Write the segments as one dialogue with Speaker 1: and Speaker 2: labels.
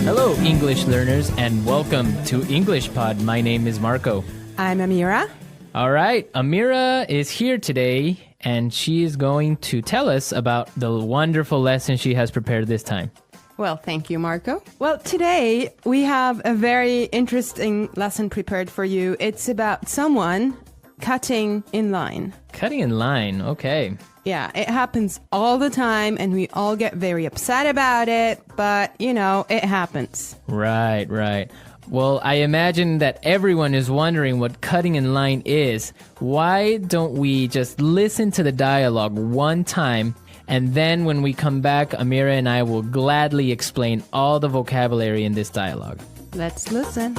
Speaker 1: Hello, English learners, and welcome to English Pod. My name is Marco.
Speaker 2: I'm Amira.
Speaker 1: All right, Amira is here today, and she is going to tell us about the wonderful lesson she has prepared this time.
Speaker 2: Well, thank you, Marco. Well, today we have a very interesting lesson prepared for you. It's about someone cutting in line.
Speaker 1: Cutting in line, okay.
Speaker 2: Yeah, it happens all the time and we all get very upset about it, but, it happens.
Speaker 1: Right. Well, I imagine that everyone is wondering what cutting in line is. Why don't we just listen to the dialogue one time, and then when we come back, Amira and I will gladly explain all the vocabulary in this dialogue.
Speaker 2: Let's listen.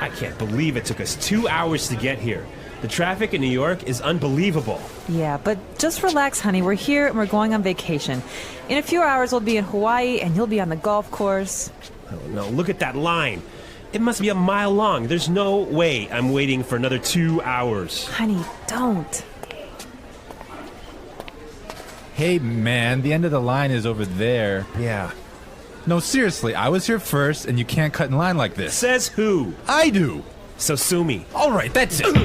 Speaker 3: I can't believe it took us 2 hours to get here. The traffic in New York is unbelievable.
Speaker 4: Yeah, but just relax, honey. We're here and we're going on vacation. In a few hours, we'll be in Hawaii and you'll be on the golf course.
Speaker 3: Oh no, look at that line. It must be a mile long. There's no way I'm waiting for another 2 hours.
Speaker 4: Honey, don't.
Speaker 5: Hey, man, the end of the line is over there.
Speaker 3: Yeah.
Speaker 5: No, seriously, I was here first, and you can't cut in line like this.
Speaker 3: Says who?
Speaker 5: I do.
Speaker 3: So sue me.
Speaker 5: All right, that's it.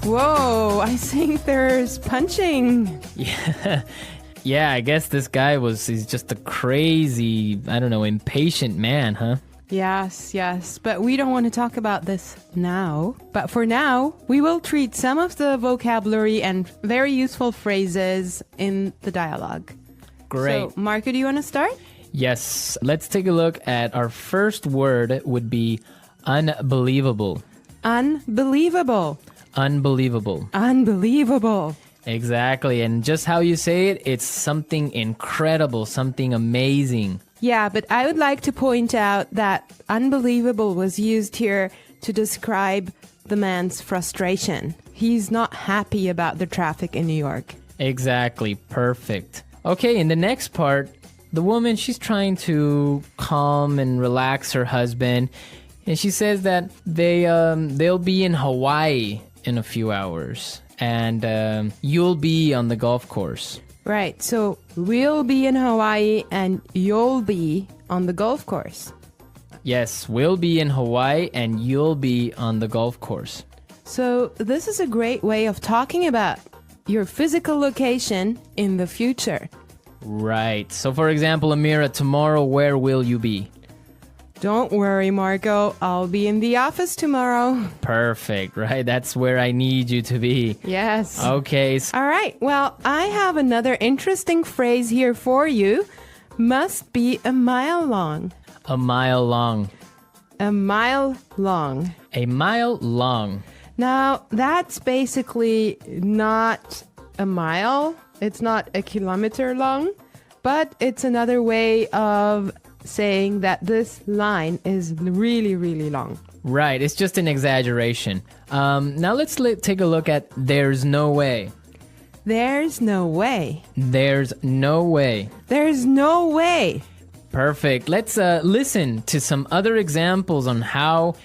Speaker 2: Whoa, I think there's punching.
Speaker 1: Yeah, I guess this guy he's just a crazy, impatient man, huh?
Speaker 2: Yes, but we don't want to talk about this now. But for now, we will treat some of the vocabulary and very useful phrases in the dialogue.
Speaker 1: Great.
Speaker 2: So, Marco, do you want to start?
Speaker 1: Yes, let's take a look at our first word would be unbelievable.
Speaker 2: Unbelievable.
Speaker 1: Unbelievable.
Speaker 2: Unbelievable.
Speaker 1: Exactly, and just how you say it, it's something incredible, something amazing.
Speaker 2: Yeah, but I would like to point out that unbelievable was used here to describe the man's frustration. He's not happy about the traffic in New York.
Speaker 1: Exactly, perfect. Okay, in the next part, the woman, she's trying to calm and relax her husband, and she says that they'll be in Hawaii in a few hours, and you'll be on the golf course.
Speaker 2: Right, so we'll be in Hawaii and you'll be on the golf course.
Speaker 1: Yes, we'll be in Hawaii and you'll be on the golf course.
Speaker 2: So this is a great way of talking about your physical location in the future.
Speaker 1: Right. So for example, Amira, tomorrow where will you be?
Speaker 2: Don't worry, Marco. I'll be in the office tomorrow.
Speaker 1: Perfect, right? That's where I need you to be.
Speaker 2: Yes.
Speaker 1: Okay.
Speaker 2: All right. Well, I have another interesting phrase here for you. Must be a mile long.
Speaker 1: A mile long.
Speaker 2: A mile long.
Speaker 1: A mile long.
Speaker 2: Now, that's basically not a mile. It's not a kilometer long, but it's another way of saying that this line is really, really long.
Speaker 1: Right, it's just an exaggeration. Now let's take a look at there's no way.
Speaker 2: There's no way.
Speaker 1: There's no way.
Speaker 2: There's no way.
Speaker 1: Perfect. Let's listen to some other examples on how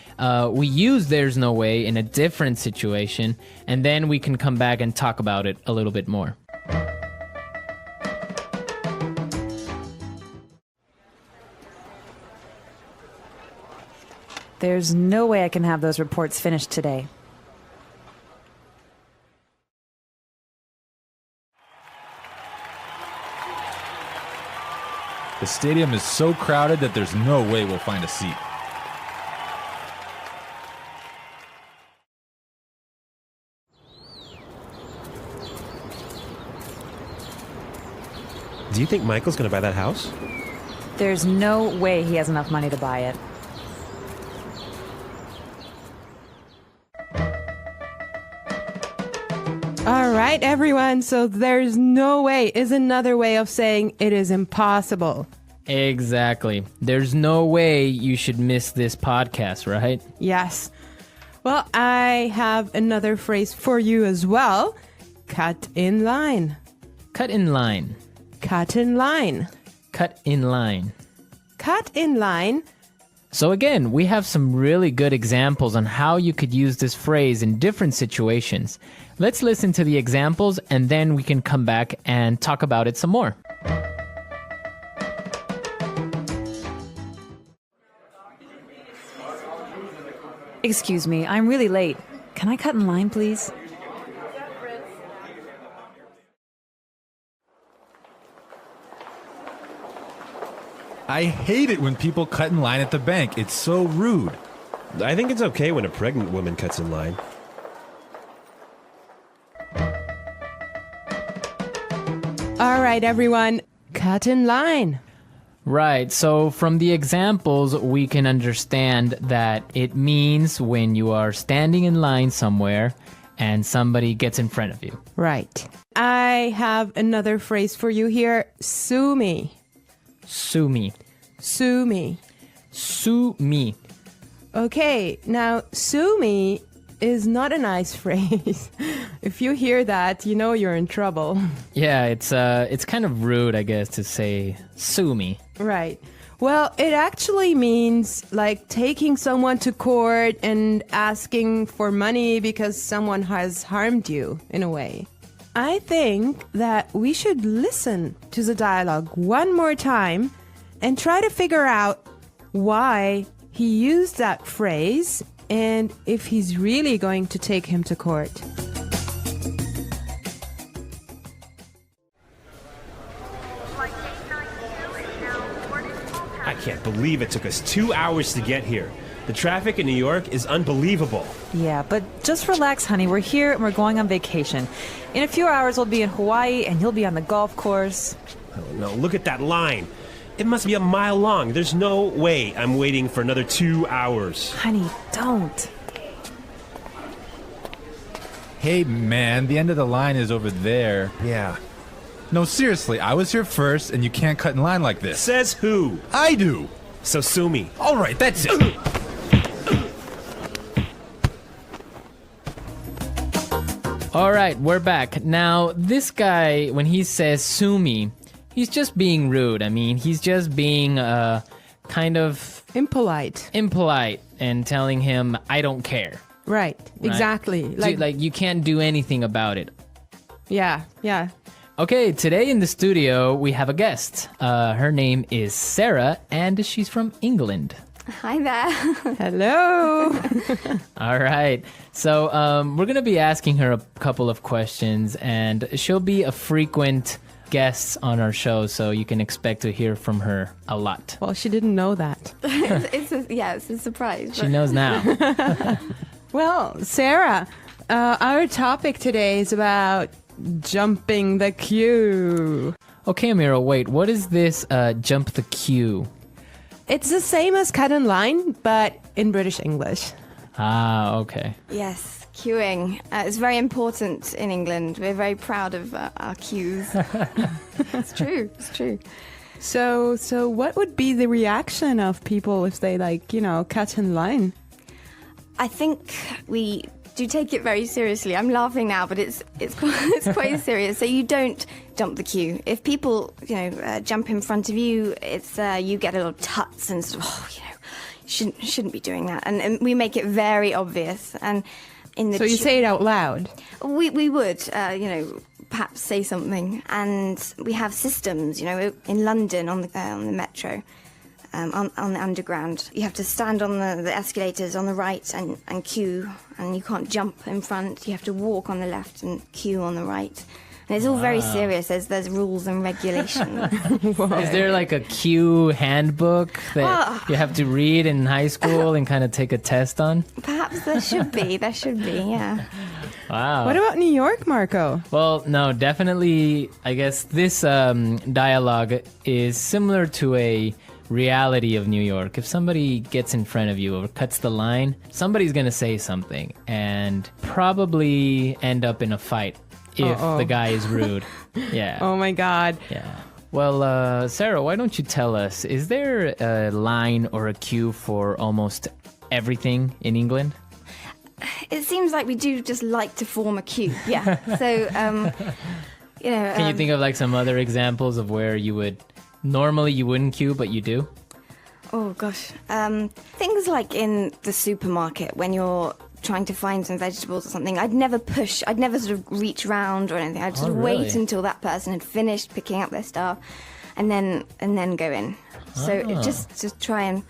Speaker 1: we use there's no way in a different situation, and then we can come back and talk about it a little bit more.
Speaker 4: There's no way I can have those reports finished today.
Speaker 5: The stadium is so crowded that there's no way we'll find a seat.
Speaker 3: Do you think Michael's gonna buy that house?
Speaker 4: There's no way he has enough money to buy it.
Speaker 2: All right, everyone. So there's no way is another way of saying it is impossible.
Speaker 1: Exactly. There's no way you should miss this podcast, right?
Speaker 2: Yes. Well, I have another phrase for you as well. Cut in line.
Speaker 1: Cut in line.
Speaker 2: Cut in line.
Speaker 1: Cut in line.
Speaker 2: Cut in line
Speaker 1: So again, we have some really good examples on how you could use this phrase in different situations. Let's listen to the examples and then we can come back and talk about it some more.
Speaker 4: Excuse me, I'm really late. Can I cut in line, please?
Speaker 5: I hate it when people cut in line at the bank. It's so rude.
Speaker 3: I think it's okay when a pregnant woman cuts in line.
Speaker 2: All right, everyone, cut in line.
Speaker 1: Right, so from the examples, we can understand that it means when you are standing in line somewhere and somebody gets in front of you.
Speaker 2: Right. I have another phrase for you here. Sue me.
Speaker 1: Sue me.
Speaker 2: Sue me.
Speaker 1: Sue me.
Speaker 2: Okay, now sue me is not a nice phrase. If you hear that, you know you're in trouble.
Speaker 1: Yeah, it's kind of rude, I guess, to say sue me.
Speaker 2: Right. Well, it actually means like taking someone to court and asking for money because someone has harmed you in a way. I think that we should listen to the dialogue one more time and try to figure out why he used that phrase and if he's really going to take him to court.
Speaker 3: I can't believe it took us 2 hours to get here. The traffic in New York is unbelievable.
Speaker 4: Yeah, but just relax, honey. We're here and we're going on vacation. In a few hours, we'll be in Hawaii and you'll be on the golf course.
Speaker 3: Oh no, look at that line. It must be a mile long. There's no way I'm waiting for another 2 hours.
Speaker 4: Honey, don't.
Speaker 5: Hey, man, the end of the line is over there.
Speaker 3: Yeah.
Speaker 5: No, seriously, I was here first, and you can't cut in line like this.
Speaker 3: Says who?
Speaker 5: I do.
Speaker 3: So sue me.
Speaker 5: All right, that's it.
Speaker 1: All right, we're back. Now, this guy, when he says sue me, he's just being rude. I mean, he's just being kind of
Speaker 2: Impolite.
Speaker 1: impolite and telling him, I don't care.
Speaker 2: Right. Exactly.
Speaker 1: Like you can't do anything about it.
Speaker 2: Yeah.
Speaker 1: Okay, today in the studio, we have a guest. Her name is Sarah, and she's from England.
Speaker 6: Hi there.
Speaker 2: Hello.
Speaker 1: All right. So we're going to be asking her a couple of questions, and she'll be a frequent guest on our show, so you can expect to hear from her a lot.
Speaker 2: Well, she didn't know that.
Speaker 6: it's a surprise.
Speaker 1: She knows now.
Speaker 2: Well, Sarah, our topic today is about jumping the queue.
Speaker 1: Okay, Amira, wait. What is this jump the queue?
Speaker 2: It's the same as cut in line, but in British English.
Speaker 1: Ah, okay.
Speaker 6: Yes, queuing. It's very important in England. We're very proud of our queues. It's true.
Speaker 2: So what would be the reaction of people if they cut in line?
Speaker 6: I think we do take it very seriously. I'm laughing now, but it's quite serious. So you don't jump the queue. If people jump in front of you, it's you get a little tuts and sort of, shouldn't be doing that. And we make it very obvious. And in the
Speaker 2: So you say it out loud.
Speaker 6: We would perhaps say something. And we have systems. In London on the metro. On the underground, you have to stand on the escalators on the right and queue, and you can't jump in front. You have to walk on the left and queue on the right, and it's all very serious. There's rules and regulations.
Speaker 1: Is there like a queue handbook that you have to read in high school and kind of take a test on?
Speaker 6: Perhaps there should be. Yeah.
Speaker 1: Wow.
Speaker 2: What about New York, Marco?
Speaker 1: Well, no, definitely. I guess this dialogue is similar to a reality of New York. If somebody gets in front of you or cuts the line, somebody's going to say something and probably end up in a fight if the guy is rude. Yeah.
Speaker 2: Oh my God.
Speaker 1: Yeah. Well, Sarah, why don't you tell us, is there a line or a queue for almost everything in England?
Speaker 6: It seems like we do just like to form a queue. Yeah. So,
Speaker 1: Can you think of like some other examples of where you would normally you wouldn't queue, but you do?
Speaker 6: Oh gosh. Things like in the supermarket when you're trying to find some vegetables or something, I'd never sort of reach round or anything. I'd sort of
Speaker 1: really?
Speaker 6: wait until that person had finished picking up their stuff and then go in. So just try and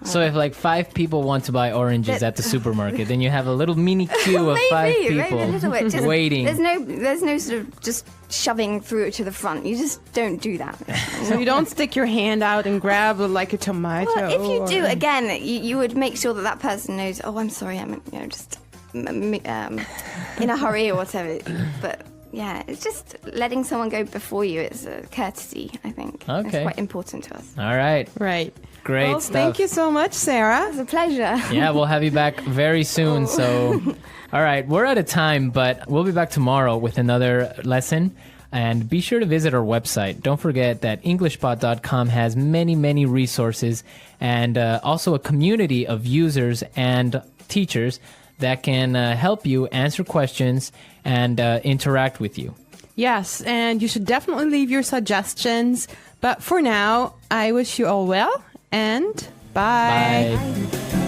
Speaker 1: So if like 5 people want to buy oranges at the supermarket, then you have a little mini queue of 5 people
Speaker 6: maybe a little bit. Just,
Speaker 1: waiting.
Speaker 6: There's no sort of just shoving through to the front. You just don't do that.
Speaker 2: So you don't stick your hand out and grab like a tomato.
Speaker 6: Well, if you do,
Speaker 2: or-
Speaker 6: again, you would make sure that person knows. Oh, I'm sorry, I'm just in a hurry or whatever. But yeah, it's just letting someone go before you. It's a courtesy, I think.
Speaker 1: Okay.
Speaker 6: It's quite important to us.
Speaker 1: All right.
Speaker 2: Right.
Speaker 1: Great
Speaker 2: Well,
Speaker 1: stuff.
Speaker 2: thank you so much, Sarah.
Speaker 6: It's a pleasure.
Speaker 1: Yeah, we'll have you back very soon. So, all right, we're out of time, but we'll be back tomorrow with another lesson. And be sure to visit our website. Don't forget that EnglishPod.com has many, many resources and also a community of users and teachers that can help you answer questions and interact with you.
Speaker 2: Yes, and you should definitely leave your suggestions. But for now, I wish you all well and bye.
Speaker 1: Bye.